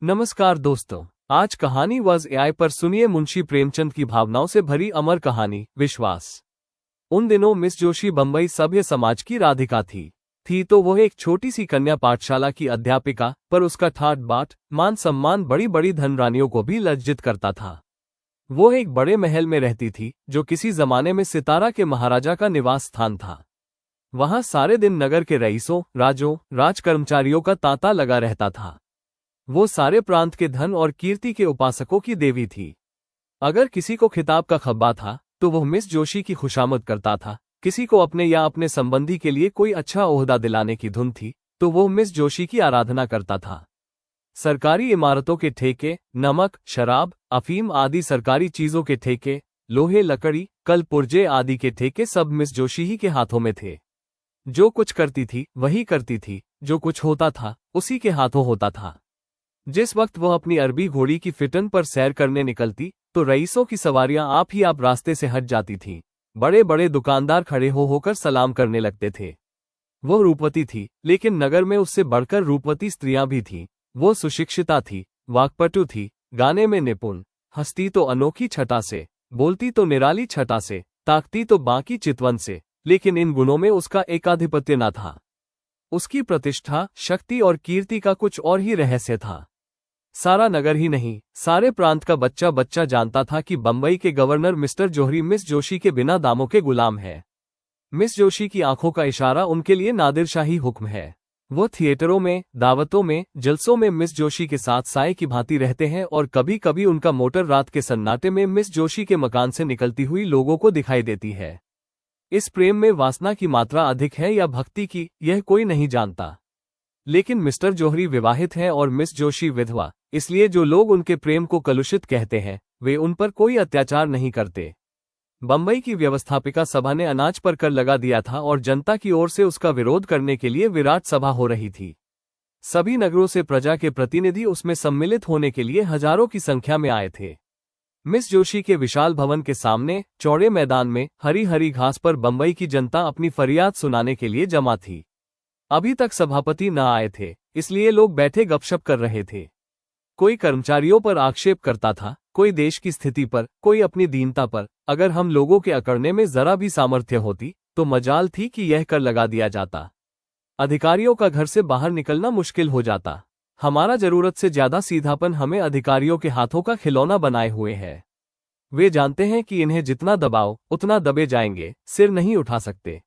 नमस्कार दोस्तों, आज कहानी वॉज एआई पर सुनिए मुंशी प्रेमचंद की भावनाओं से भरी अमर कहानी विश्वास। उन दिनों मिस जोशी बंबई सभ्य समाज की राधिका थी तो वह एक छोटी सी कन्या पाठशाला की अध्यापिका, पर उसका ठाट बाट मान सम्मान बड़ी बड़ी धनरानियों को भी लज्जित करता था। वो एक बड़े महल में रहती थी जो किसी जमाने में सितारा के महाराजा का निवास स्थान था। वहां सारे दिन नगर के रईसों, राजों, राजकर्मचारियों का तांता लगा रहता था। वो सारे प्रांत के धन और कीर्ति के उपासकों की देवी थी। अगर किसी को खिताब का खब्बा था तो वह मिस जोशी की खुशामद करता था। किसी को अपने या अपने संबंधी के लिए कोई अच्छा ओहदा दिलाने की धुन थी तो वो मिस जोशी की आराधना करता था। सरकारी इमारतों के ठेके, नमक, शराब, अफीम आदि सरकारी चीजों के ठेके, लोहे, लकड़ी, कल पुर्जे आदि के ठेके सब मिस जोशी ही के हाथों में थे। जो कुछ करती थी वही करती थी, जो कुछ होता था उसी के हाथों होता था। जिस वक्त वह अपनी अरबी घोड़ी की फिटन पर सैर करने निकलती तो रईसों की सवारियां आप ही आप रास्ते से हट जाती थीं। बड़े बड़े दुकानदार खड़े होकर सलाम करने लगते थे। वो रूपवती थी, लेकिन नगर में उससे बढ़कर रूपवती स्त्रियां भी थीं। वो सुशिक्षिता थी, वाक्पटु थी, गाने में निपुण, हंसती तो अनोखी छटा से, बोलती तो निराली छटा से, ताकती तो बाकी चितवन से, लेकिन इन गुणों में उसका एकाधिपत्य न था। उसकी प्रतिष्ठा, शक्ति और कीर्ति का कुछ और ही रहस्य था। सारा नगर ही नहीं, सारे प्रांत का बच्चा बच्चा जानता था कि बंबई के गवर्नर मिस्टर जोहरी मिस जोशी के बिना दामों के गुलाम है। मिस जोशी की आंखों का इशारा उनके लिए नादिरशाही हुक्म है। वो थिएटरों में, दावतों में, जलसों में मिस जोशी के साथ साए की भांति रहते हैं और कभी कभी उनका मोटर रात के सन्नाटे में मिस जोशी के मकान से निकलती हुई लोगों को दिखाई देती है। इस प्रेम में वासना की मात्रा अधिक है या भक्ति की, यह कोई नहीं जानता। लेकिन मिस्टर जोहरी विवाहित हैं और मिस जोशी विधवा, इसलिए जो लोग उनके प्रेम को कलुषित कहते हैं वे उन पर कोई अत्याचार नहीं करते। बंबई की व्यवस्थापिका सभा ने अनाज पर कर लगा दिया था और जनता की ओर से उसका विरोध करने के लिए विराट सभा हो रही थी। सभी नगरों से प्रजा के प्रतिनिधि उसमें सम्मिलित होने के लिए हजारों की संख्या में आए थे। मिस जोशी के विशाल भवन के सामने चौड़े मैदान में हरी हरी घास पर बंबई की जनता अपनी फरियाद सुनाने के लिए जमा थी। अभी तक सभापति न आए थे, इसलिए लोग बैठे गपशप कर रहे थे। कोई कर्मचारियों पर आक्षेप करता था, कोई देश की स्थिति पर, कोई अपनी दीनता पर। अगर हम लोगों के अकड़ने में जरा भी सामर्थ्य होती तो मजाल थी कि यह कर लगा दिया जाता। अधिकारियों का घर से बाहर निकलना मुश्किल हो जाता। हमारा जरूरत से ज्यादा सीधापन हमें अधिकारियों के हाथों का खिलौना बनाए हुए है। वे जानते हैं कि इन्हें जितना दबाओ उतना दबे जाएंगे, सिर नहीं उठा सकते।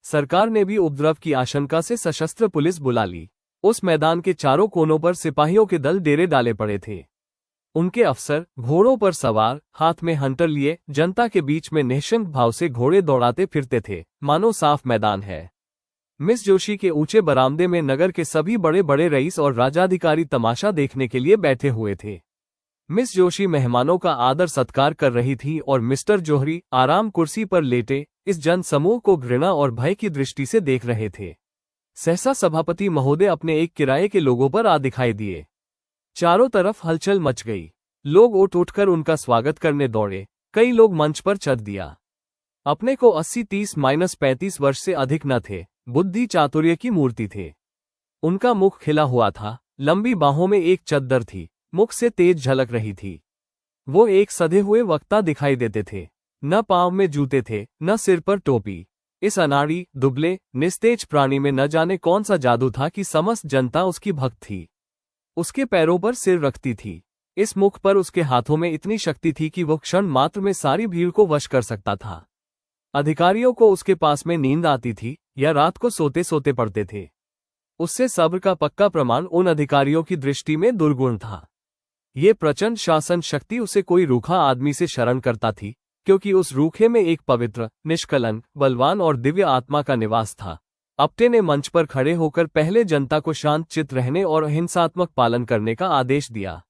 सरकार ने भी उपद्रव की आशंका से सशस्त्र पुलिस बुला ली। उस मैदान के चारों कोनों पर सिपाहियों के दल डेरे डाले पड़े थे। उनके अफसर घोड़ों पर सवार, हाथ में हंटर लिए, जनता के बीच में निःशंक भाव से घोड़े दौड़ाते फिरते थे, मानो साफ मैदान है। मिस जोशी के ऊंचे बरामदे में नगर के सभी बड़े बड़े रईस और राजाधिकारी तमाशा देखने के लिए बैठे हुए थे। मिस जोशी मेहमानों का आदर सत्कार कर रही थी और मिस्टर जोहरी आराम कुर्सी पर लेटे इस जन समूह को घृणा और भय की दृष्टि से देख रहे थे। सहसा सभापति महोदय अपने एक किराए के लोगों पर आ दिखाई दिए। चारों तरफ हलचल मच गई। लोग उठ उठकर उनका स्वागत करने दौड़े। कई लोग मंच पर चढ़ दिया। अपने को 80-30-35 वर्ष से अधिक न थे, बुद्धि चातुर्य की मूर्ति थे। उनका मुख खिला हुआ था, लंबी बाहों में एक चद्दर थी, मुख से तेज झलक रही थी। वो एक सधे हुए वक्ता दिखाई देते थे। न पांव में जूते थे, न सिर पर टोपी। इस अनाड़ी, दुबले, निस्तेज प्राणी में न जाने कौन सा जादू था कि समस्त जनता उसकी भक्त थी। उसके पैरों पर सिर रखती थी। इस मुख पर उसके हाथों में इतनी शक्ति थी कि वो क्षण मात्र में सारी भीड़ को वश कर सकता था। अधिकारियों को उसके पास में नींद आती थी या रात को सोते सोते पड़ते थे। उससे सब्र का पक्का प्रमाण उन अधिकारियों की दृष्टि में दुर्गुण था। ये प्रचंड शासन शक्ति उसे कोई रूखा आदमी से शरण करता थी, क्योंकि उस रूखे में एक पवित्र, निष्कलंक, बलवान और दिव्य आत्मा का निवास था। अप्टे ने मंच पर खड़े होकर पहले जनता को शांत चित्त रहने और अहिंसात्मक पालन करने का आदेश दिया।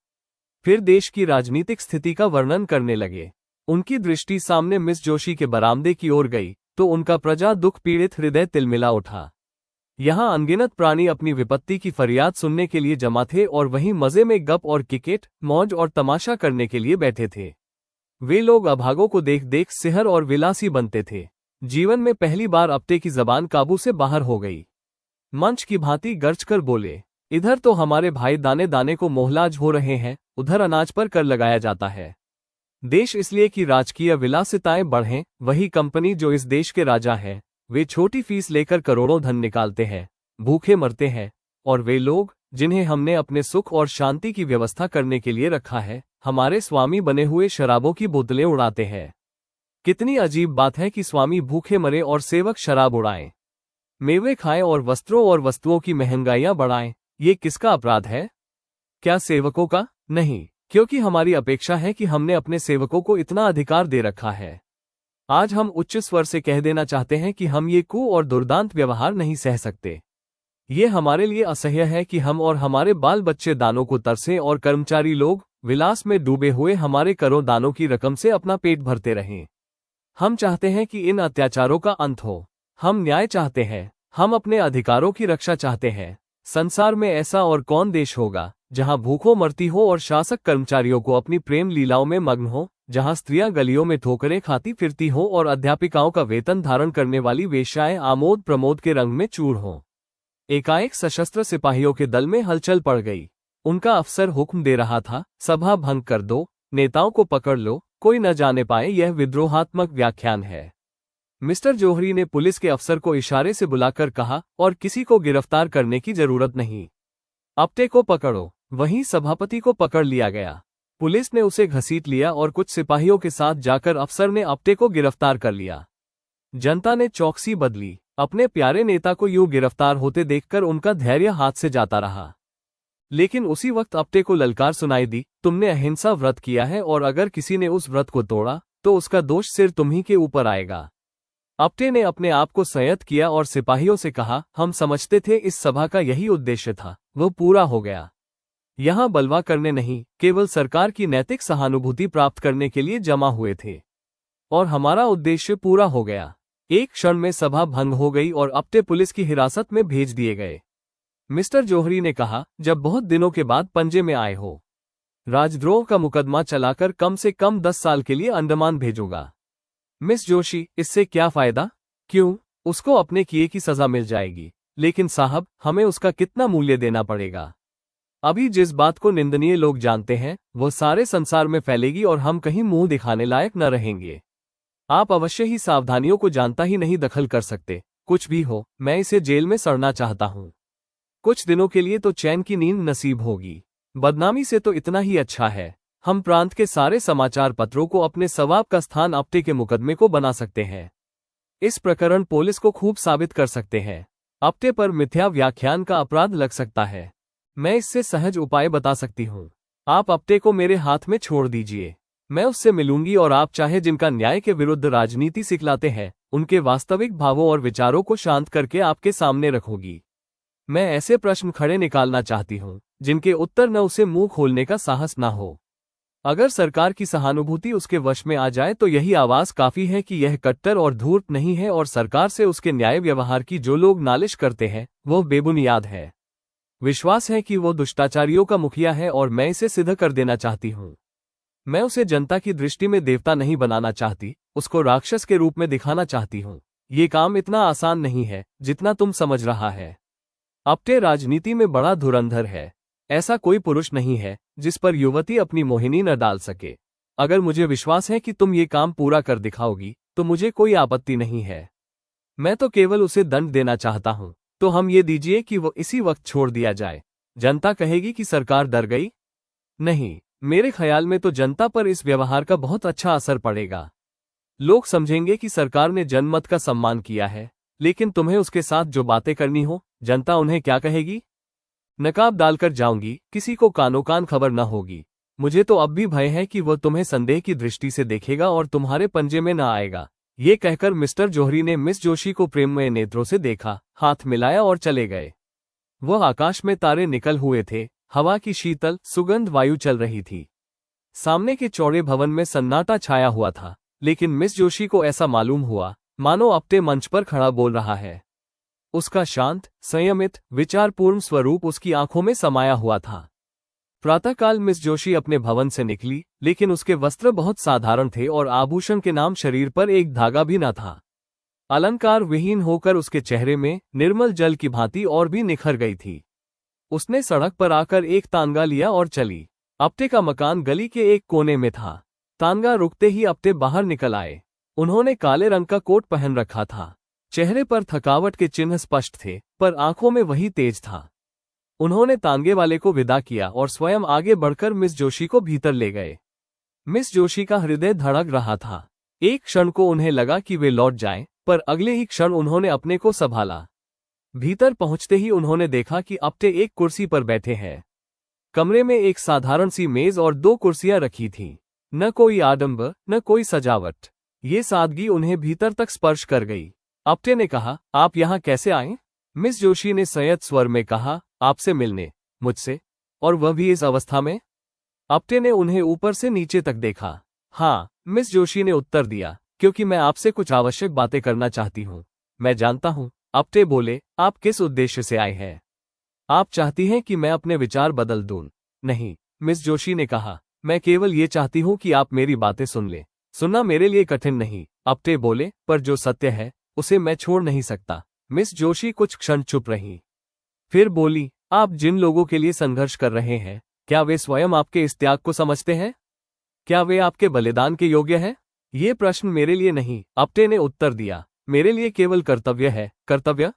फिर देश की राजनीतिक स्थिति का वर्णन करने लगे। उनकी दृष्टि सामने मिस जोशी के बरामदे की ओर गई तो उनका प्रजा दुख पीड़ित हृदय तिलमिला उठा। यहाँ अनगिनत प्राणी अपनी विपत्ति की फरियाद सुनने के लिए जमा थे और वहीं मजे में गप और क्रिकेट, मौज और तमाशा करने के लिए बैठे थे। वे लोग अभागों को देख देख सिहर और विलासी बनते थे। जीवन में पहली बार अप्टे की जबान काबू से बाहर हो गई। मंच की भांति गर्ज कर बोले, इधर तो हमारे भाई दाने दाने को मोहताज हो रहे हैं, उधर अनाज पर कर लगाया जाता है। देश इसलिए कि राजकीय विलासिताएं बढ़ें, वही कंपनी जो इस देश के राजा हैं, वे छोटी फीस लेकर करोड़ों धन निकालते हैं, भूखे मरते हैं, और वे लोग जिन्हें हमने अपने सुख और शांति की व्यवस्था करने के लिए रखा है, हमारे स्वामी बने हुए शराबों की बोतलें उड़ाते हैं। कितनी अजीब बात है कि स्वामी भूखे मरे और सेवक शराब उड़ाएं, मेवे खाएं और वस्त्रों और वस्तुओं की महंगाइयां बढ़ाएं। ये किसका अपराध है? क्या सेवकों का? नहीं, क्योंकि हमारी अपेक्षा है कि हमने अपने सेवकों को इतना अधिकार दे रखा है। आज हम उच्च स्वर से कह देना चाहते हैं कि हम ये कु और दुर्दांत व्यवहार नहीं सह सकते। ये हमारे लिए असह्य है कि हम और हमारे बाल बच्चे दानों को तरसें और कर्मचारी लोग विलास में डूबे हुए हमारे करों दानों की रकम से अपना पेट भरते रहें। हम चाहते हैं कि इन अत्याचारों का अंत हो। हम न्याय चाहते हैं, हम अपने अधिकारों की रक्षा चाहते हैं। संसार में ऐसा और कौन देश होगा जहां भूखों मरती हो और शासक कर्मचारियों को अपनी प्रेम लीलाओं में मग्न हो, जहां स्त्रियां गलियों में ठोकरें खाती फिरती हो और अध्यापिकाओं का वेतन धारण करने वाली वेश्याएं आमोद प्रमोद के रंग में चूर हों। एकाएक सशस्त्र सिपाहियों के दल में हलचल पड़ गई। उनका अफसर हुक्म दे रहा था, सभा भंग कर दो, नेताओं को पकड़ लो, कोई न जाने पाए यह विद्रोहात्मक व्याख्यान है। मिस्टर जौहरी ने पुलिस के अफसर को इशारे से बुलाकर कहा, और किसी को गिरफ्तार करने की जरूरत नहीं, अपटे को पकड़ो। वहीं सभापति को पकड़ लिया गया। पुलिस ने उसे घसीट लिया और कुछ सिपाहियों के साथ जाकर अफसर ने अपटे को गिरफ्तार कर लिया। जनता ने चौकसी बदली। अपने प्यारे नेता को यूं गिरफ्तार होते देखकर उनका धैर्य हाथ से जाता रहा। लेकिन उसी वक्त अपटे को ललकार सुनाई दी, तुमने अहिंसा व्रत किया है और अगर किसी ने उस व्रत को तोड़ा तो उसका दोष सिर तुम्ही के ऊपर आएगा। अपटे ने अपने आप को संयत किया और सिपाहियों से कहा, हम समझते थे इस सभा का यही उद्देश्य था, वो पूरा हो गया। यहां बलवा करने नहीं, केवल सरकार की नैतिक सहानुभूति प्राप्त करने के लिए जमा हुए थे, और हमारा उद्देश्य पूरा हो गया। एक क्षण में सभा भंग हो गई और अपटे पुलिस की हिरासत में भेज दिए गए। मिस्टर जौहरी ने कहा, जब बहुत दिनों के बाद पंजे में आए हो, राजद्रोह का मुकदमा चलाकर कम से कम 10 साल के लिए अंडमान भेजूंगा। मिस जोशी, इससे क्या फायदा? क्यों? उसको अपने किए की सजा मिल जाएगी, लेकिन साहब हमें उसका कितना मूल्य देना पड़ेगा? अभी जिस बात को निंदनीय लोग जानते हैं वो सारे संसार में फैलेगी और हम कहीं मुंह दिखाने लायक न रहेंगे। आप अवश्य ही सावधानियों को जानता ही नहीं दखल कर सकते। कुछ भी हो, मैं इसे जेल में सड़ना चाहता हूं। कुछ दिनों के लिए तो चैन की नींद नसीब होगी। बदनामी से तो इतना ही अच्छा है। हम प्रांत के सारे समाचार पत्रों को अपने सवाब का स्थान अपटे के मुकदमे को बना सकते हैं। इस प्रकरण पुलिस को खूब साबित कर सकते हैं। अपटे पर मिथ्या व्याख्यान का अपराध लग सकता है। मैं इससे सहज उपाय बता सकती हूँ। आप अपटे को मेरे हाथ में छोड़ दीजिए। मैं उससे मिलूंगी और आप चाहे जिनका न्याय के विरुद्ध राजनीति सिखलाते हैं, उनके वास्तविक भावों और विचारों को शांत करके आपके सामने रखूंगी। मैं ऐसे प्रश्न खड़े निकालना चाहती हूँ जिनके उत्तर न उसे मुंह खोलने का साहस ना हो। अगर सरकार की सहानुभूति उसके वश में आ जाए तो यही आवाज काफी है कि यह कट्टर और धूर्त नहीं है और सरकार से उसके न्याय व्यवहार की जो लोग नालिश करते हैं वह बेबुनियाद है। विश्वास है कि वो दुष्टाचारियों का मुखिया है और मैं इसे सिद्ध कर देना चाहती हूँ। मैं उसे जनता की दृष्टि में देवता नहीं बनाना चाहती, उसको राक्षस के रूप में दिखाना चाहती हूँ। ये काम इतना आसान नहीं है जितना तुम समझ रहा है। अपटे राजनीति में बड़ा धुरंधर है। ऐसा कोई पुरुष नहीं है जिस पर युवती अपनी मोहिनी न डाल सके। अगर मुझे विश्वास है कि तुम ये काम पूरा कर दिखाओगी तो मुझे कोई आपत्ति नहीं है। मैं तो केवल उसे दंड देना चाहता हूं, तो हम ये दीजिए कि वो इसी वक्त छोड़ दिया जाए। जनता कहेगी कि सरकार डर गई? नहीं, मेरे ख्याल में तो जनता पर इस व्यवहार का बहुत अच्छा असर पड़ेगा। लोग समझेंगे कि सरकार ने जनमत का सम्मान किया है, लेकिन तुम्हें उसके साथ जो बातें करनी हो, जनता उन्हें क्या कहेगी? नकाब डालकर जाऊंगी, किसी को कानो कान खबर न होगी। मुझे तो अब भी भय है कि वह तुम्हें संदेह की दृष्टि से देखेगा और तुम्हारे पंजे में न आएगा। ये कहकर मिस्टर जौहरी ने मिस जोशी को प्रेममय नेत्रों से देखा, हाथ मिलाया और चले गए। वह आकाश में तारे निकल हुए थे, हवा की शीतल सुगंध वायु चल रही थी। सामने के चौड़े भवन में सन्नाटा छाया हुआ था, लेकिन मिस जोशी को ऐसा मालूम हुआ मानो अपने मंच पर खड़ा बोल रहा है। उसका शांत, संयमित, विचारपूर्ण स्वरूप उसकी आंखों में समाया हुआ था। प्रातःकाल मिस जोशी अपने भवन से निकली, लेकिन उसके वस्त्र बहुत साधारण थे और आभूषण के नाम शरीर पर एक धागा भी न था। अलंकार विहीन होकर उसके चेहरे में निर्मल जल की भांति और भी निखर गई थी। उसने सड़क पर आकर एक तानगा लिया और चली। अपटे का मकान गली के एक कोने में था। तानगा रुकते ही अपटे बाहर निकल आए। उन्होंने काले रंग का कोट पहन रखा था। चेहरे पर थकावट के चिन्ह स्पष्ट थे, पर आंखों में वही तेज था। उन्होंने तांगे वाले को विदा किया और स्वयं आगे बढ़कर मिस जोशी को भीतर ले गए। मिस जोशी का हृदय धड़क रहा था। एक क्षण को उन्हें लगा कि वे लौट जाएं, पर अगले ही क्षण उन्होंने अपने को संभाला। भीतर पहुंचते ही उन्होंने देखा कि अपटे एक कुर्सी पर बैठे हैं। कमरे में एक साधारण सी मेज और 2 कुर्सियां रखी थीं। न कोई आडंबर, न कोई सजावट। ये सादगी उन्हें भीतर तक स्पर्श कर गई। अपटे ने कहा, आप यहाँ कैसे आए? मिस जोशी ने संयत स्वर में कहा, आपसे मिलने। मुझसे? और वह भी इस अवस्था में? अपटे ने उन्हें ऊपर से नीचे तक देखा। हाँ, मिस जोशी ने उत्तर दिया, क्योंकि मैं आपसे कुछ आवश्यक बातें करना चाहती हूँ। मैं जानता हूँ। अपटे बोले, आप किस उद्देश्य से आए हैं? आप चाहती हैं कि मैं अपने विचार बदल दूं? नहीं, मिस जोशी ने कहा, मैं केवल ये चाहती हूँ कि आप मेरी बातें सुन लें। सुनना मेरे लिए कठिन नहीं, अपटे बोले, पर जो सत्य है उसे मैं छोड़ नहीं सकता। मिस जोशी कुछ क्षण चुप रहीं। फिर बोली, आप जिन लोगों के लिए संघर्ष कर रहे हैं, क्या वे स्वयं आपके इस त्याग को समझते हैं? क्या वे आपके बलिदान के योग्य हैं? ये प्रश्न मेरे लिए नहीं, अपटे ने उत्तर दिया, मेरे लिए केवल कर्तव्य है। कर्तव्य?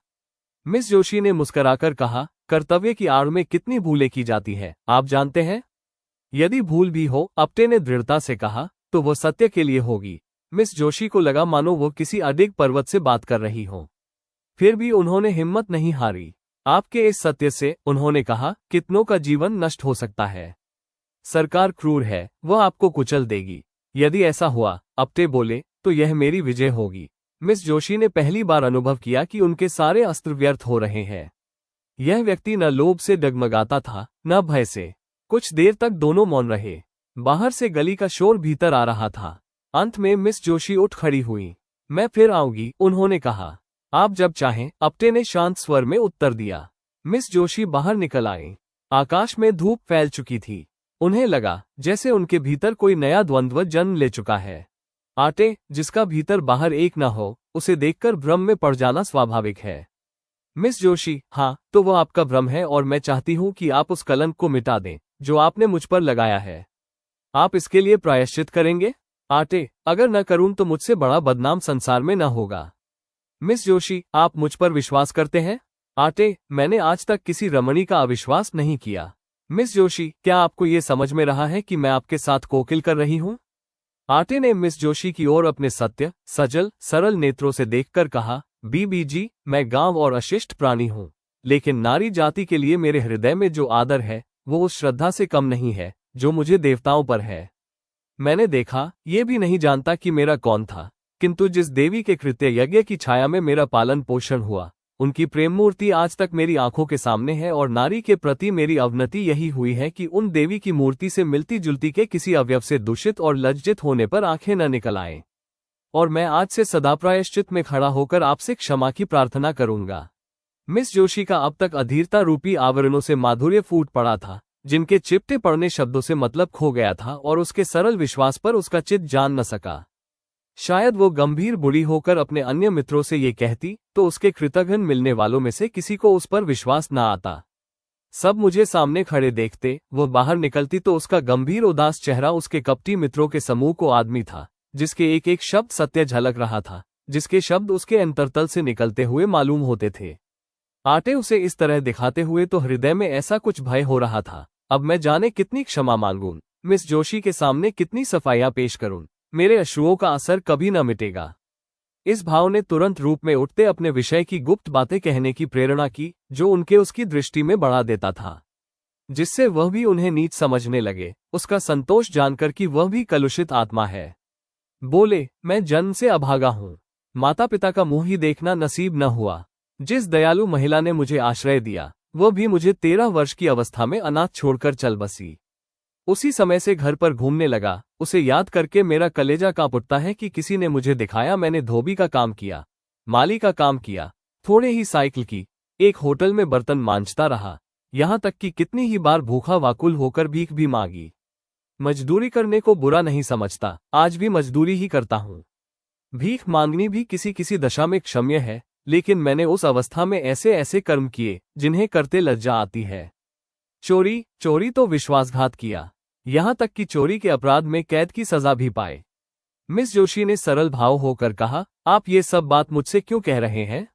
मिस जोशी ने मुस्कुराकर कहा, कर्तव्य की आड़ में कितनी भूलें की जाती है, आप जानते हैं? यदि भूल भी हो, अपटे ने दृढ़ता से कहा, तो वो सत्य के लिए होगी। मिस जोशी को लगा मानो वो किसी अडिग पर्वत से बात कर रही हो। फिर भी उन्होंने हिम्मत नहीं हारी। आपके इस सत्य से, उन्होंने कहा, कितनों का जीवन नष्ट हो सकता है। सरकार क्रूर है, वह आपको कुचल देगी। यदि ऐसा हुआ, अपटे बोले, तो यह मेरी विजय होगी। मिस जोशी ने पहली बार अनुभव किया कि उनके सारे अस्त्र व्यर्थ हो रहे हैं। यह व्यक्ति न लोभ से डगमगाता था, न भय से। कुछ देर तक दोनों मौन रहे। बाहर से गली का शोर भीतर आ रहा था। अंत में मिस जोशी उठ खड़ी हुई। मैं फिर आऊंगी, उन्होंने कहा। आप जब चाहें, अपटे ने शांत स्वर में उत्तर दिया। मिस जोशी बाहर निकल आए। आकाश में धूप फैल चुकी थी। उन्हें लगा जैसे उनके भीतर कोई नया द्वंद्व जन्म ले चुका है। आटे, जिसका भीतर बाहर एक न हो, उसे देखकर भ्रम में पड़ जाना स्वाभाविक है। मिस जोशी, हाँ, तो वह आपका भ्रम है और मैं चाहती हूँ कि आप उस कलंक को मिटा दें, जो आपने मुझ पर लगाया है। आप इसके लिए प्रायश्चित करेंगे? आटे, अगर न करूं तो मुझसे बड़ा बदनाम संसार में न होगा। मिस जोशी, आप मुझ पर विश्वास करते हैं? आटे, मैंने आज तक किसी रमणी का अविश्वास नहीं किया। मिस जोशी, क्या आपको ये समझ में रहा है कि मैं आपके साथ कोकिल कर रही हूँ? आटे ने मिस जोशी की ओर अपने सत्य, सजल, सरल नेत्रों से देखकर कहा, बीबी, मैं गांव और अशिष्ट प्राणी हूँ, लेकिन नारी जाति के लिए मेरे हृदय में जो आदर है, वो उस श्रद्धा से कम नहीं है, जो मुझे देवताओं पर है। मैंने देखा, ये भी नहीं जानता कि मेरा कौन था, किंतु जिस देवी के कृत्य यज्ञ की छाया में मेरा पालन पोषण हुआ, उनकी प्रेम मूर्ति आज तक मेरी आंखों के सामने है और नारी के प्रति मेरी अवनति यही हुई है कि उन देवी की मूर्ति से मिलती जुलती के किसी अवयव से दूषित और लज्जित होने पर आंखें न निकल आएं। और मैं आज से सदा प्रायश्चित में खड़ा होकर आपसे क्षमा की प्रार्थना करूंगा। मिस जोशी का अब तक अधीरता रूपी आवरणों से माधुर्य फूट पड़ा था, जिनके चिपटे पड़ने शब्दों से मतलब खो गया था और उसके सरल विश्वास पर उसका चित्त जान न सका। शायद वो गंभीर बुढ़ी होकर अपने अन्य मित्रों से ये कहती, तो उसके कृतघ्न मिलने वालों में से किसी को उस पर विश्वास न आता। सब मुझे सामने खड़े देखते, वो बाहर निकलती तो उसका गंभीर उदास चेहरा उसके कपटी मित्रों के समूह को आदमी था, जिसके एक एक शब्द सत्य झलक रहा था, जिसके शब्द उसके अंतरतल से निकलते हुए मालूम होते थे। आटे उसे इस तरह दिखाते हुए तो हृदय में ऐसा कुछ भय हो रहा था, अब मैं जाने कितनी क्षमा मांगूं, मिस जोशी के सामने कितनी सफाइयां पेश करूं, मेरे अश्रुओं का असर कभी न मिटेगा। इस भाव ने तुरंत रूप में उठते अपने विषय की गुप्त बातें कहने की प्रेरणा की, जो उनके उसकी दृष्टि में बढ़ा देता था, जिससे वह भी उन्हें नीच समझने लगे, उसका संतोष जानकर कि वह भी कलुषित आत्मा है। बोले, मैं जन्म से अभागा हूं, माता पिता का मुंह ही देखना नसीब न हुआ। जिस दयालु महिला ने मुझे आश्रय दिया, वह भी मुझे 13 वर्ष की अवस्था में अनाथ छोड़कर चल बसी। उसी समय से घर पर घूमने लगा। उसे याद करके मेरा कलेजा कांप उठता है कि किसी ने मुझे दिखाया, मैंने धोबी का काम किया, माली का काम किया, थोड़े ही साइकिल की, एक होटल में बर्तन मांजता रहा, यहाँ तक कि कितनी ही बार भूखा वाकुल होकर भीख भी मांगी। मजदूरी करने को बुरा नहीं समझता, आज भी मजदूरी ही करता हूँ। भीख मांगनी भी किसी किसी दशा में क्षम्य है, लेकिन मैंने उस अवस्था में ऐसे ऐसे कर्म किए जिन्हें करते लज्जा आती है। चोरी चोरी तो विश्वासघात किया, यहाँ तक कि चोरी के अपराध में कैद की सजा भी पाए। मिस जोशी ने सरल भाव होकर कहा, आप ये सब बात मुझसे क्यों कह रहे हैं?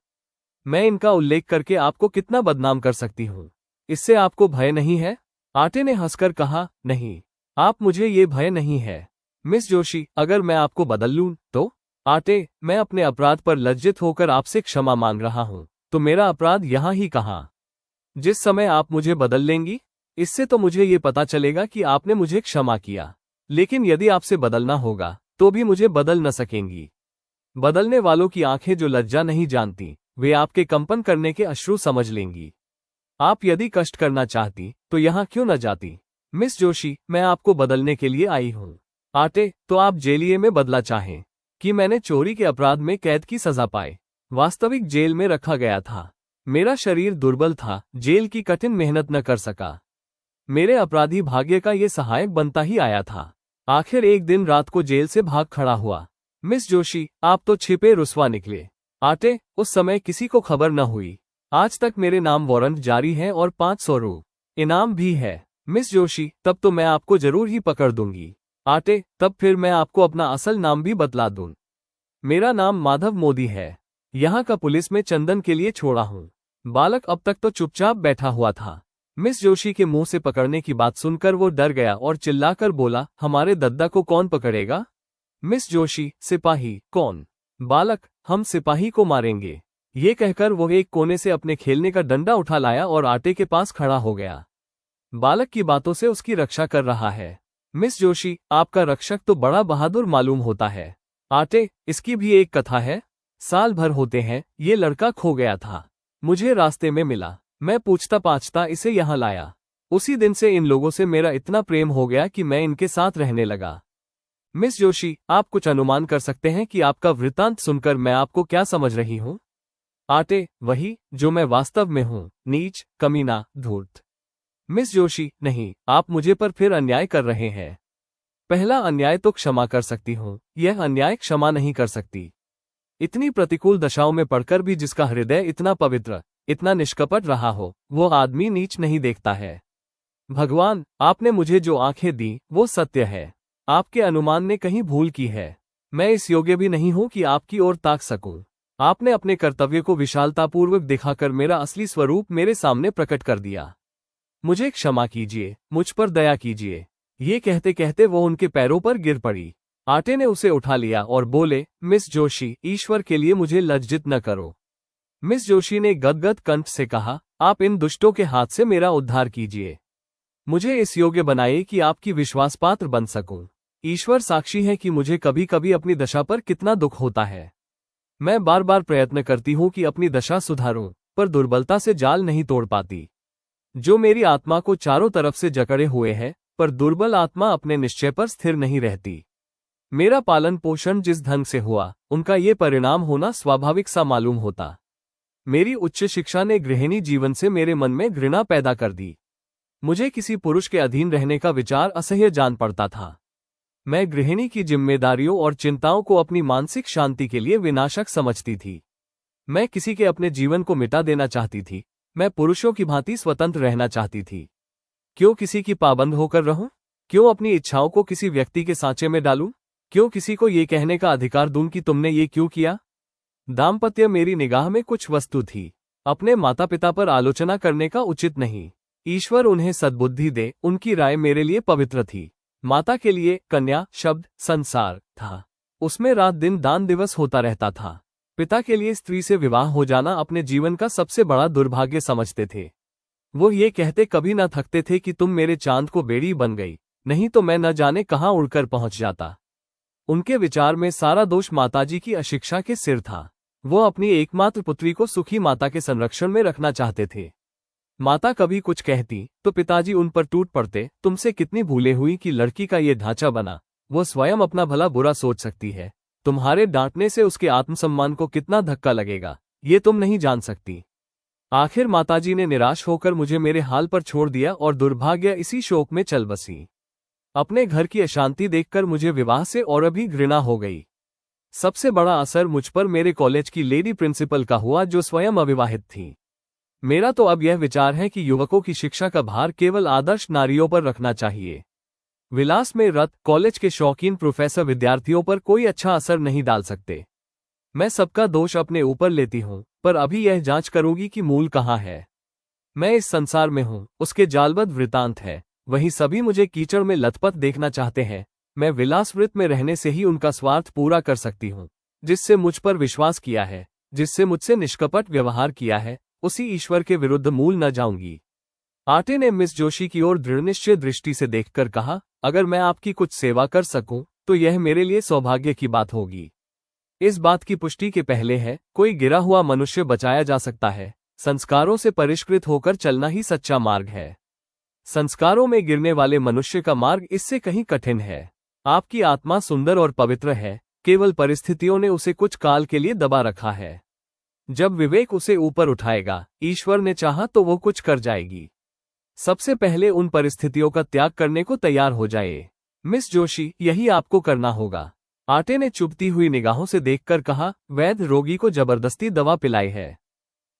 मैं इनका उल्लेख करके आपको कितना बदनाम कर सकती हूँ? इससे आपको भय नहीं है? आटे ने हंसकर कहा, नहीं, आप मुझे ये भय नहीं है। मिस जोशी, अगर मैं आपको बदल लूं तो? आटे, मैं अपने अपराध पर लज्जित होकर आपसे क्षमा मांग रहा हूं, तो मेरा अपराध यहाँ ही कहाँ? जिस समय आप मुझे बदल लेंगी, इससे तो मुझे ये पता चलेगा कि आपने मुझे क्षमा किया। लेकिन यदि आपसे बदलना होगा तो भी मुझे बदल न सकेंगी। बदलने वालों की आंखें जो लज्जा नहीं जानती, वे आपके कंपन करने के अश्रु समझ लेंगी। आप यदि कष्ट करना चाहती तो यहाँ क्यों न जाती? मिस जोशी, मैं आपको बदलने के लिए आई हूँ। आटे, तो आप जेलिए में बदला चाहें कि मैंने चोरी के अपराध में कैद की सजा पाए? वास्तविक जेल में रखा गया था। मेरा शरीर दुर्बल था, जेल की कठिन मेहनत न कर सका। मेरे अपराधी भाग्य का ये सहायक बनता ही आया था। आखिर एक दिन रात को जेल से भाग खड़ा हुआ। मिस जोशी, आप तो छिपे रुस्वा निकले। आटे, उस समय किसी को खबर न हुई। आज तक मेरे नाम वारंट जारी है और 500 रु इनाम भी है। मिस जोशी, तब तो मैं आपको जरूर ही पकड़ दूंगी। आटे, तब फिर मैं आपको अपना असल नाम भी बतला दूं। मेरा नाम माधव मोदी है। यहाँ का पुलिस में चंदन के लिए छोड़ा हूँ। बालक अब तक तो चुपचाप बैठा हुआ था। मिस जोशी के मुंह से पकड़ने की बात सुनकर वो डर गया और चिल्लाकर बोला, हमारे दद्दा को कौन पकड़ेगा? मिस जोशी, सिपाही। कौन? बालक, हम सिपाही को मारेंगे। ये कहकर वो एक कोने से अपने खेलने का डंडा उठा लाया और आटे के पास खड़ा हो गया। बालक की बातों से उसकी रक्षा कर रहा है। मिस जोशी, आपका रक्षक तो बड़ा बहादुर मालूम होता है। आटे, इसकी भी एक कथा है। साल भर होते हैं, ये लड़का खो गया था। मुझे रास्ते में मिला। मैं पूछता पाछता इसे यहाँ लाया। उसी दिन से इन लोगों से मेरा इतना प्रेम हो गया कि मैं इनके साथ रहने लगा। मिस जोशी, आप कुछ अनुमान कर सकते हैं कि आपका वृत्तांत सुनकर मैं आपको क्या समझ रही हूँ? आटे, वही जो मैं वास्तव में हूँ, नीच, कमीना, धूर्त। मिस जोशी, नहीं, आप मुझे पर फिर अन्याय कर रहे हैं। पहला अन्याय तो क्षमा कर सकती हूँ, यह अन्याय क्षमा नहीं कर सकती। इतनी प्रतिकूल दशाओं में पड़कर भी जिसका हृदय इतना पवित्र, इतना निष्कपट रहा हो, वो आदमी नीच नहीं देखता है। भगवान, आपने मुझे जो आंखें दी वो सत्य है। आपके अनुमान ने कहीं भूल की है। मैं इस योग्य भी नहीं हूं कि आपकी ओर ताक सकूं। आपने अपने कर्तव्य को विशालतापूर्वक दिखाकर मेरा असली स्वरूप मेरे सामने प्रकट कर दिया। मुझे क्षमा कीजिए, मुझ पर दया कीजिए। ये कहते कहते वो उनके पैरों पर गिर पड़ी। आटे ने उसे उठा लिया और बोले, मिस जोशी, ईश्वर के लिए मुझे लज्जित न करो। मिस जोशी ने गदगद कंठ से कहा, आप इन दुष्टों के हाथ से मेरा उद्धार कीजिए। मुझे इस योग्य बनाइए कि आपकी विश्वास पात्र बन सकूं। ईश्वर साक्षी है कि मुझे कभी कभी अपनी दशा पर कितना दुख होता है। मैं बार बार प्रयत्न करती हूं कि अपनी दशा सुधारूं, पर दुर्बलता से जाल नहीं तोड़ पाती, जो मेरी आत्मा को चारों तरफ से जकड़े हुए है। पर दुर्बल आत्मा अपने निश्चय पर स्थिर नहीं रहती। मेरा पालन पोषण जिस ढंग से हुआ, उनका ये परिणाम होना स्वाभाविक सा मालूम होता। मेरी उच्च शिक्षा ने गृहिणी जीवन से मेरे मन में घृणा पैदा कर दी। मुझे किसी पुरुष के अधीन रहने का विचार असह्य जान पड़ता था। मैं गृहिणी की जिम्मेदारियों और चिंताओं को अपनी मानसिक शांति के लिए विनाशक समझती थी। मैं किसी के अपने जीवन को मिटा देना चाहती थी। मैं पुरुषों की भांति स्वतंत्र रहना चाहती थी। क्यों किसी की पाबंद होकर रहूं? क्यों अपनी इच्छाओं को किसी व्यक्ति के सांचे में डालूं? क्यों किसी को ये कहने का अधिकार दूं कि तुमने ये क्यों किया? दाम्पत्य मेरी निगाह में कुछ वस्तु थी, अपने माता पिता पर आलोचना करने का उचित नहीं। ईश्वर उन्हें सद्बुद्धि दे, उनकी राय मेरे लिए पवित्र थी। माता के लिए कन्या शब्द संसार था, उसमें रात दिन दान दिवस होता रहता था। पिता के लिए स्त्री से विवाह हो जाना अपने जीवन का सबसे बड़ा दुर्भाग्य समझते थे। वो ये कहते कभी न थकते थे कि तुम मेरे चांद को बेड़ी बन गई, नहीं तो मैं न जाने कहाँ उड़कर पहुंच जाता। उनके विचार में सारा दोष माताजी की अशिक्षा के सिर था। वो अपनी एकमात्र पुत्री को सुखी माता के संरक्षण में रखना चाहते थे। माता कभी कुछ कहती तो पिताजी उन पर टूट पड़ते, तुमसे कितनी भूले हुई कि लड़की का ये ढांचा बना, वो स्वयं अपना भला बुरा सोच सकती है। तुम्हारे डांटने से उसके आत्मसम्मान को कितना धक्का लगेगा, ये तुम नहीं जान सकती। आखिर माताजी ने निराश होकर मुझे मेरे हाल पर छोड़ दिया और दुर्भाग्य इसी शोक में चल बसी। अपने घर की अशांति देखकर मुझे विवाह से और भी घृणा हो गई। सबसे बड़ा असर मुझ पर मेरे कॉलेज की लेडी प्रिंसिपल का हुआ, जो स्वयं अविवाहित थी। मेरा तो अब यह विचार है कि युवकों की शिक्षा का भार केवल आदर्श नारियों पर रखना चाहिए। विलास में रत कॉलेज के शौकीन प्रोफेसर विद्यार्थियों पर कोई अच्छा असर नहीं डाल सकते। मैं सबका दोष अपने ऊपर लेती हूँ, पर अभी यह जांच करूंगी कि मूल कहाँ है। मैं इस संसार में हूँ, उसके जालबद्ध वृतांत है। वही सभी मुझे कीचड़ में लथपथ देखना चाहते हैं। मैं विलासवृत्त में रहने से ही उनका स्वार्थ पूरा कर सकती हूँ। जिससे मुझ पर विश्वास किया है, जिससे मुझसे निष्कपट व्यवहार किया है, उसी ईश्वर के विरुद्ध मूल न जाऊंगी। आटे ने मिस जोशी की ओर दृढ़निश्चय दृष्टि से देखकर कहा, अगर मैं आपकी कुछ सेवा कर सकूं, तो यह मेरे लिए सौभाग्य की बात होगी। इस बात की पुष्टि के पहले है, कोई गिरा हुआ मनुष्य बचाया जा सकता है। संस्कारों से परिष्कृत होकर चलना ही सच्चा मार्ग है। संस्कारों में गिरने वाले मनुष्य का मार्ग इससे कहीं कठिन है। आपकी आत्मा सुंदर और पवित्र है, केवल परिस्थितियों ने उसे कुछ काल के लिए दबा रखा है। जब विवेक उसे ऊपर उठाएगा, ईश्वर ने चाहा तो वो कुछ कर जाएगी। सबसे पहले उन परिस्थितियों का त्याग करने को तैयार हो जाए। मिस जोशी, यही आपको करना होगा। आटे ने चुभती हुई निगाहों से देखकर कहा, वैद्य रोगी को जबरदस्ती दवा पिलाई है।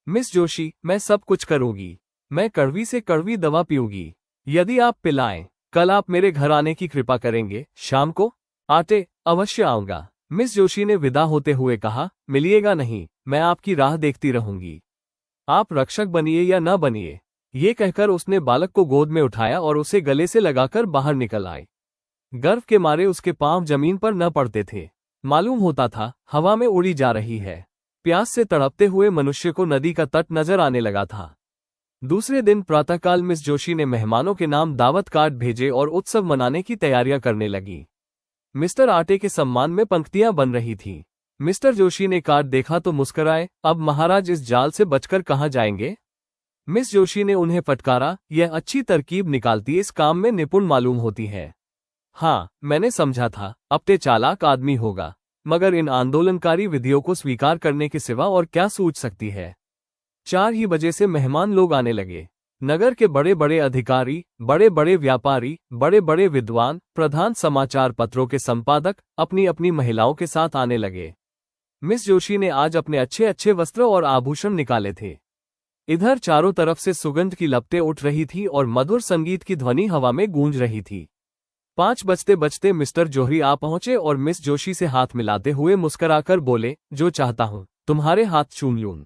मिस जोशी, मैं सब कुछ करूंगी। मैं कड़वी से कड़वी दवा पीऊंगी, यदि आप पिलाएं। कल आप मेरे घर आने की कृपा करेंगे? शाम को? आटे, अवश्य आऊंगा। मिस जोशी ने विदा होते हुए कहा, मिलिएगा नहीं, मैं आपकी राह देखती रहूंगी। आप रक्षक बनिए या न बनिए। ये कहकर उसने बालक को गोद में उठाया और उसे गले से लगाकर बाहर निकल आई। गर्व के मारे उसके पांव जमीन पर न पड़ते थे। मालूम होता था हवा में उड़ी जा रही है। प्यास से तड़पते हुए मनुष्य को नदी का तट नजर आने लगा था। दूसरे दिन प्रातःकाल मिस जोशी ने मेहमानों के नाम दावत कार्ड भेजे और उत्सव मनाने की तैयारियां करने लगी। मिस्टर आटे के सम्मान में पंक्तियां बन रही थीं। मिस्टर जोशी ने कार्ड देखा तो मुस्कुराए, अब महाराज इस जाल से बचकर कहाँ जाएंगे? मिस जोशी ने उन्हें फटकारा, यह अच्छी तरकीब निकालती इस काम में निपुण मालूम होती है। हाँ, मैंने समझा था अपने चालाक आदमी होगा, मगर इन आंदोलनकारी विधियों को स्वीकार करने के सिवा और क्या सूझ सकती है। 4 ही बजे से मेहमान लोग आने लगे। नगर के बड़े बड़े अधिकारी, बड़े बड़े व्यापारी, बड़े बड़े विद्वान, प्रधान समाचार पत्रों के संपादक अपनी अपनी महिलाओं के साथ आने लगे। मिस जोशी ने आज अपने अच्छे अच्छे वस्त्र और आभूषण निकाले थे। इधर चारों तरफ से सुगंध की लपटें उठ रही थी और मधुर संगीत की ध्वनि हवा में गूंज रही थी। 5 बजते बजते मिस्टर जोहरी आ पहुंचे और मिस जोशी से हाथ मिलाते हुए मुस्कुराकर बोले, जो चाहता हूं तुम्हारे हाथ चूम लूं।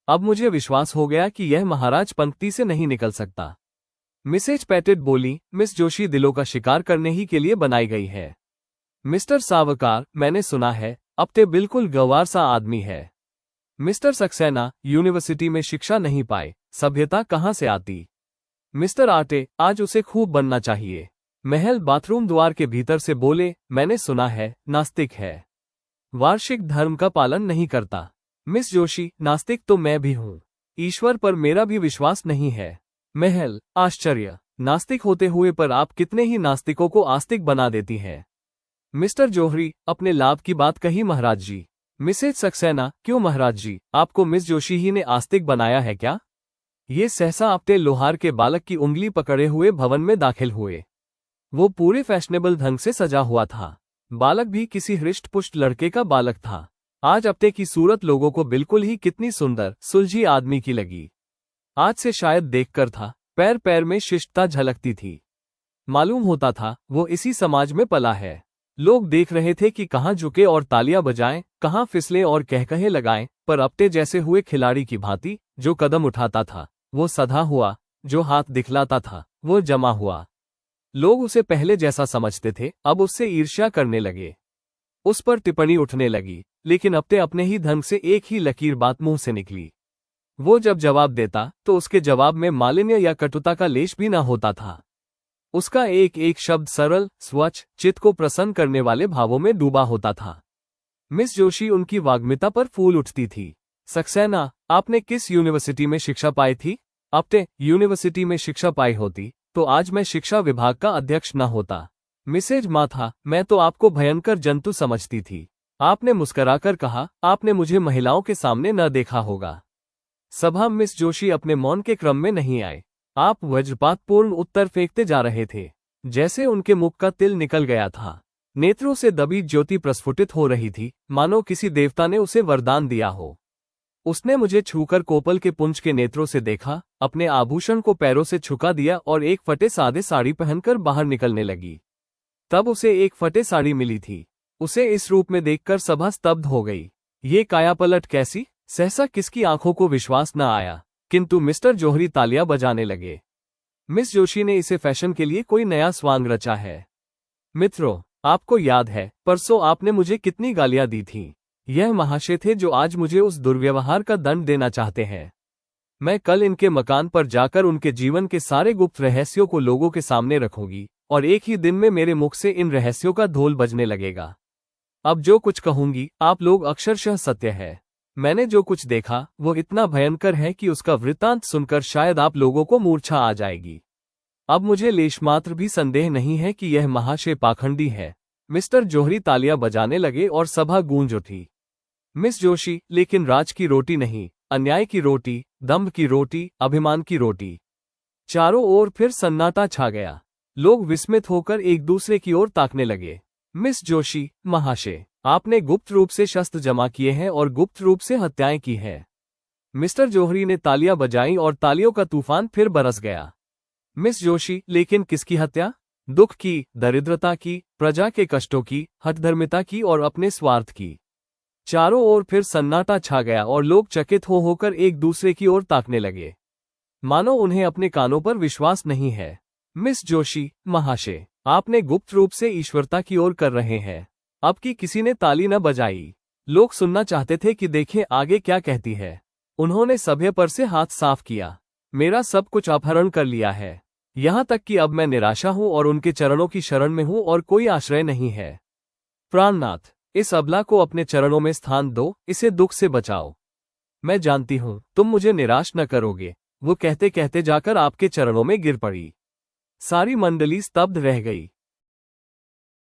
अब मुझे विश्वास हो गया कि यह महाराज पंक्ति से नहीं निकल सकता। मिसेज पैटेट बोली, मिस जोशी दिलों का शिकार करने ही के लिए बनाई गई है। मिस्टर सावकार, मैंने सुना है अब ते बिल्कुल गंवार सा आदमी है। मिस्टर सक्सेना, यूनिवर्सिटी में शिक्षा नहीं पाए, सभ्यता कहाँ से आती। मिस्टर आटे, आज उसे खूब बनना चाहिए। महल बाथरूम द्वार के भीतर से बोले, मैंने सुना है नास्तिक है, वार्षिक धर्म का पालन नहीं करता। मिस जोशी, नास्तिक तो मैं भी हूँ, ईश्वर पर मेरा भी विश्वास नहीं है। महल, आश्चर्य, नास्तिक होते हुए पर आप कितने ही नास्तिकों को आस्तिक बना देती हैं। मिस्टर जोहरी, अपने लाभ की बात कही महाराज जी। मिसेज सक्सेना, क्यों महाराज जी, आपको मिस जोशी ही ने आस्तिक बनाया है क्या? ये सहसा अपने लोहार के बालक की उंगली पकड़े हुए भवन में दाखिल हुए। वो पूरे फैशनेबल ढंग से सजा हुआ था। बालक भी किसी हृष्ट-पुष्ट लड़के का बालक था। आज अपने की सूरत लोगों को बिल्कुल ही कितनी सुंदर सुलझी आदमी की लगी। आज से शायद देखकर था, पैर पैर में शिष्टता झलकती थी। मालूम होता था वो इसी समाज में पला है। लोग देख रहे थे कि कहाँ झुके और तालियां बजाएं, कहाँ फिसले और कहकहे लगाएं, पर अपने जैसे हुए खिलाड़ी की भांति जो कदम उठाता था वो सधा हुआ, जो हाथ दिखलाता था वो जमा हुआ। लोग उसे पहले जैसा समझते थे, अब उससे ईर्ष्या करने लगे। उस पर टिप्पणी उठने लगी, लेकिन अपने अपने ही ढंग से एक ही लकीर बात मुंह से निकली। वो जब जवाब देता तो उसके जवाब में मालिन्य या कटुता का लेश भी न होता था। उसका एक एक शब्द सरल, स्वच्छ, चित्त को प्रसन्न करने वाले भावों में डूबा होता था। मिस जोशी उनकी वाग्मिता पर फूल उठती थी। सक्सेना, आपने किस यूनिवर्सिटी में शिक्षा पाई थी? अपने यूनिवर्सिटी में शिक्षा पाई होती तो आज मैं शिक्षा विभाग का अध्यक्ष न होता। मिसेज माथा, मैं तो आपको भयंकर जंतु समझती थी। आपने मुस्कुराकर कहा, आपने मुझे महिलाओं के सामने न देखा होगा। सभा मिस जोशी अपने मौन के क्रम में नहीं आए। आप वज्रपातपूर्ण उत्तर फेंकते जा रहे थे, जैसे उनके मुख का तिल निकल गया था। नेत्रों से दबी ज्योति प्रस्फुटित हो रही थी, मानो किसी देवता ने उसे वरदान दिया हो। उसने मुझे छूकर कोपल के पुंज के नेत्रों से देखा, अपने आभूषण को पैरों से झुका दिया और एक फटे सादे साड़ी पहनकर बाहर निकलने लगी। तब उसे एक फटे साड़ी मिली थी। उसे इस रूप में देखकर सभा स्तब्ध हो गई। ये कायापलट कैसी? सहसा किसकी आंखों को विश्वास न आया, किंतु मिस्टर जौहरी तालियां बजाने लगे। मिस जोशी ने इसे फैशन के लिए कोई नया स्वांग रचा है। मित्रों, आपको याद है परसों आपने मुझे कितनी गालियां दी थीं? यह महाशय थे जो आज मुझे उस दुर्व्यवहार का दंड देना चाहते हैं। मैं कल इनके मकान पर जाकर उनके जीवन के सारे गुप्त रहस्यों को लोगों के सामने रखूंगी और एक ही दिन में मेरे मुख से इन रहस्यों का ढोल बजने लगेगा। अब जो कुछ कहूंगी आप लोग अक्षरशः सत्य है। मैंने जो कुछ देखा वो इतना भयंकर है कि उसका वृत्तांत सुनकर शायद आप लोगों को मूर्छा आ जाएगी। अब मुझे लेशमात्र भी संदेह नहीं है कि यह महाशय पाखंडी है। मिस्टर जौहरी तालियां बजाने लगे और सभा गूंज उठी। मिस जोशी, लेकिन राज की रोटी नहीं, अन्याय की रोटी, दंभ की रोटी, अभिमान की रोटी। चारों ओर फिर सन्नाटा छा गया। लोग विस्मित होकर एक दूसरे की ओर ताकने लगे। मिस जोशी, महाशय, आपने गुप्त रूप से शस्त्र जमा किए हैं और गुप्त रूप से हत्याएं की हैं। मिस्टर जौहरी ने तालियां बजाईं और तालियों का तूफान फिर बरस गया। मिस जोशी, लेकिन किसकी हत्या? दुख की, दरिद्रता की, प्रजा के कष्टों की, हठधर्मिता की और अपने स्वार्थ की। चारों ओर फिर सन्नाटा छा गया और लोग चकित होकर एक दूसरे की ओर ताकने लगे, मानो उन्हें अपने कानों पर विश्वास नहीं है। मिस जोशी, महाशय, आपने गुप्त रूप से ईश्वरता की ओर कर रहे हैं। अब की किसी ने ताली न बजाई। लोग सुनना चाहते थे कि देखें आगे क्या कहती है। उन्होंने सभ्य पर से हाथ साफ किया। मेरा सब कुछ अपहरण कर लिया है, यहाँ तक कि अब मैं निराशा हूँ और उनके चरणों की शरण में हूँ और कोई आश्रय नहीं है। प्राणनाथ, इस अबला को अपने चरणों में स्थान दो, इसे दुख से बचाओ। मैं जानती हूँ तुम मुझे निराश न करोगे। वो कहते कहते जाकर आपके चरणों में गिर पड़ी। सारी मंडली स्तब्ध रह गई।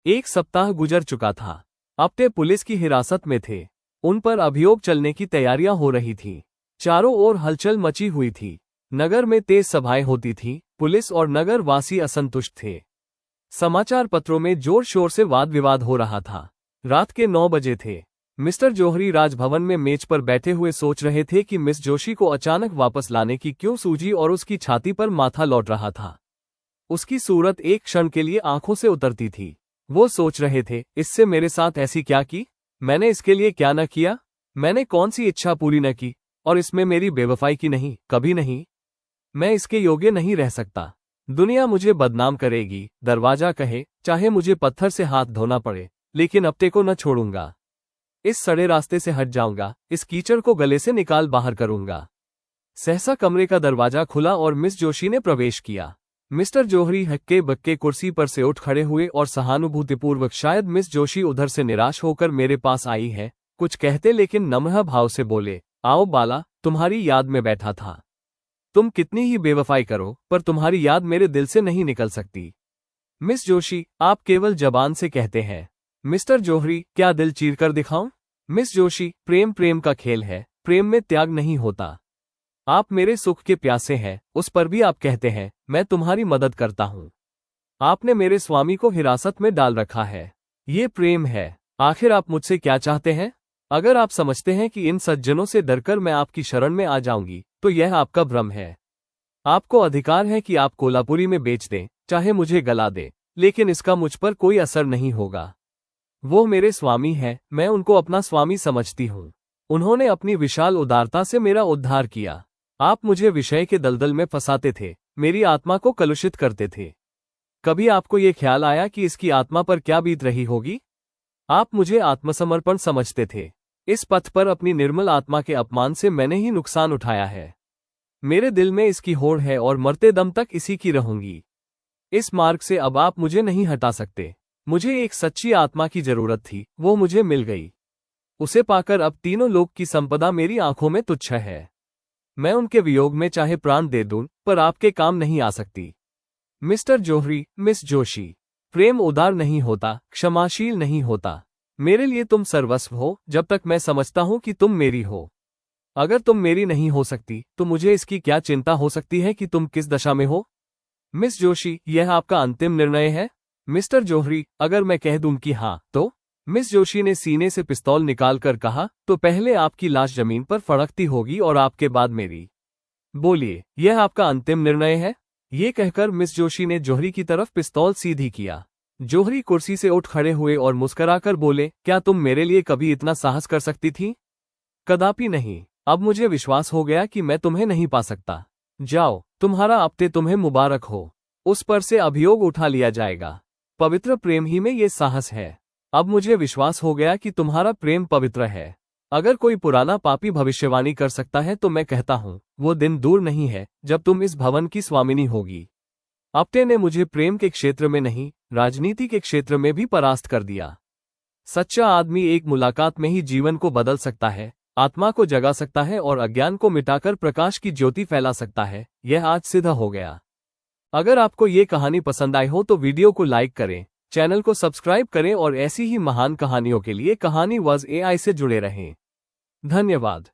एक सप्ताह गुजर चुका था। अपटे पुलिस की हिरासत में थे। उन पर अभियोग चलने की तैयारियां हो रही थीं। चारों ओर हलचल मची हुई थी। नगर में तेज सभाएं होती थीं। पुलिस और नगर वासी असंतुष्ट थे। समाचार पत्रों में जोर शोर से वाद विवाद हो रहा था। रात के 9 बजे थे। मिस्टर जौहरी राजभवन में मेज पर बैठे हुए सोच रहे थे कि मिस जोशी को अचानक वापस लाने की क्यों सूझी और उसकी छाती पर माथा लौट रहा था। उसकी सूरत एक क्षण के लिए आंखों से उतरती थी। वो सोच रहे थे, इससे मेरे साथ ऐसी क्या की? मैंने इसके लिए क्या न किया? मैंने कौन सी इच्छा पूरी न की? और इसमें मेरी बेवफाई की नहीं, कभी नहीं। मैं इसके योग्य नहीं रह सकता। दुनिया मुझे बदनाम करेगी, दरवाजा कहे, चाहे मुझे पत्थर से हाथ धोना पड़े, लेकिन अपटे को न छोड़ूंगा। इस सड़े रास्ते से हट जाऊंगा, इस कीचड़ को गले से निकाल बाहर करूंगा। सहसा कमरे का दरवाजा खुला और मिस जोशी ने प्रवेश किया। मिस्टर जौहरी हक्के बक्के कुर्सी पर से उठ खड़े हुए और सहानुभूतिपूर्वक, शायद मिस जोशी उधर से निराश होकर मेरे पास आई है, कुछ कहते लेकिन नम्र भाव से बोले, आओ बाला, तुम्हारी याद में बैठा था। तुम कितनी ही बेवफाई करो, पर तुम्हारी याद मेरे दिल से नहीं निकल सकती। मिस जोशी, आप केवल जबान से कहते हैं। मिस्टर जौहरी, क्या दिल चीर कर दिखाऊं? मिस जोशी, प्रेम प्रेम का खेल है, प्रेम में त्याग नहीं होता। आप मेरे सुख के प्यासे हैं, उस पर भी आप कहते हैं, मैं तुम्हारी मदद करता हूं। आपने मेरे स्वामी को हिरासत में डाल रखा है। ये प्रेम है। आखिर आप मुझसे क्या चाहते हैं? अगर आप समझते हैं कि इन सज्जनों से डरकर मैं आपकी शरण में आ जाऊंगी, तो यह आपका भ्रम है। आपको अधिकार है कि आप कोल्हापुरी में बेच दें, चाहे मुझे गला दे, लेकिन इसका मुझ पर कोई असर नहीं होगा। वो मेरे स्वामी हैं, मैं उनको अपना स्वामी समझती हूँ। उन्होंने अपनी विशाल उदारता से मेरा उद्धार किया। आप मुझे विषय के दलदल में फंसाते थे, मेरी आत्मा को कलुषित करते थे। कभी आपको ये ख्याल आया कि इसकी आत्मा पर क्या बीत रही होगी? आप मुझे आत्मसमर्पण समझते थे। इस पथ पर अपनी निर्मल आत्मा के अपमान से मैंने ही नुकसान उठाया है। मेरे दिल में इसकी होड़ है और मरते दम तक इसी की रहूंगी। इस मार्ग से अब आप मुझे नहीं हटा सकते। मुझे एक सच्ची आत्मा की जरूरत थी, वो मुझे मिल गई। उसे पाकर अब तीनों लोक की संपदा मेरी आंखों में तुच्छ है। मैं उनके वियोग में चाहे प्राण दे दूं, पर आपके काम नहीं आ सकती। मिस्टर जौहरी, मिस जोशी, प्रेम उदार नहीं होता, क्षमाशील नहीं होता। मेरे लिए तुम सर्वस्व हो, जब तक मैं समझता हूं कि तुम मेरी हो। अगर तुम मेरी नहीं हो सकती, तो मुझे इसकी क्या चिंता हो सकती है कि तुम किस दशा में हो? मिस जोशी, यह आपका अंतिम निर्णय है? मिस्टर जौहरी, अगर मैं कह दूं कि हाँ, तो? मिस जोशी ने सीने से पिस्तौल निकालकर कहा, तो पहले आपकी लाश जमीन पर फड़कती होगी और आपके बाद मेरी। बोलिए, यह आपका अंतिम निर्णय है? ये कहकर मिस जोशी ने जौहरी की तरफ पिस्तौल सीधी किया। जौहरी कुर्सी से उठ खड़े हुए और मुस्कुराकर बोले, क्या तुम मेरे लिए कभी इतना साहस कर सकती थी? कदापि नहीं। अब मुझे विश्वास हो गया कि मैं तुम्हें नहीं पा सकता। जाओ, तुम्हारा आपते तुम्हें मुबारक हो। उस पर से अभियोग उठा लिया जाएगा। पवित्र प्रेम ही में ये साहस है। अब मुझे विश्वास हो गया कि तुम्हारा प्रेम पवित्र है। अगर कोई पुराना पापी भविष्यवाणी कर सकता है तो मैं कहता हूं, वो दिन दूर नहीं है जब तुम इस भवन की स्वामिनी होगी। आपटे ने मुझे प्रेम के क्षेत्र में नहीं, राजनीति के क्षेत्र में भी परास्त कर दिया। सच्चा आदमी एक मुलाकात में ही जीवन को बदल सकता है, आत्मा को जगा सकता है और अज्ञान को मिटाकर प्रकाश की ज्योति फैला सकता है। यह आज सिद्ध हो गया। अगर आपको ये कहानी पसंद आई हो तो वीडियो को लाइक करें, चैनल को सब्सक्राइब करें और ऐसी ही महान कहानियों के लिए कहानी वाज एआई से जुड़े रहें। धन्यवाद।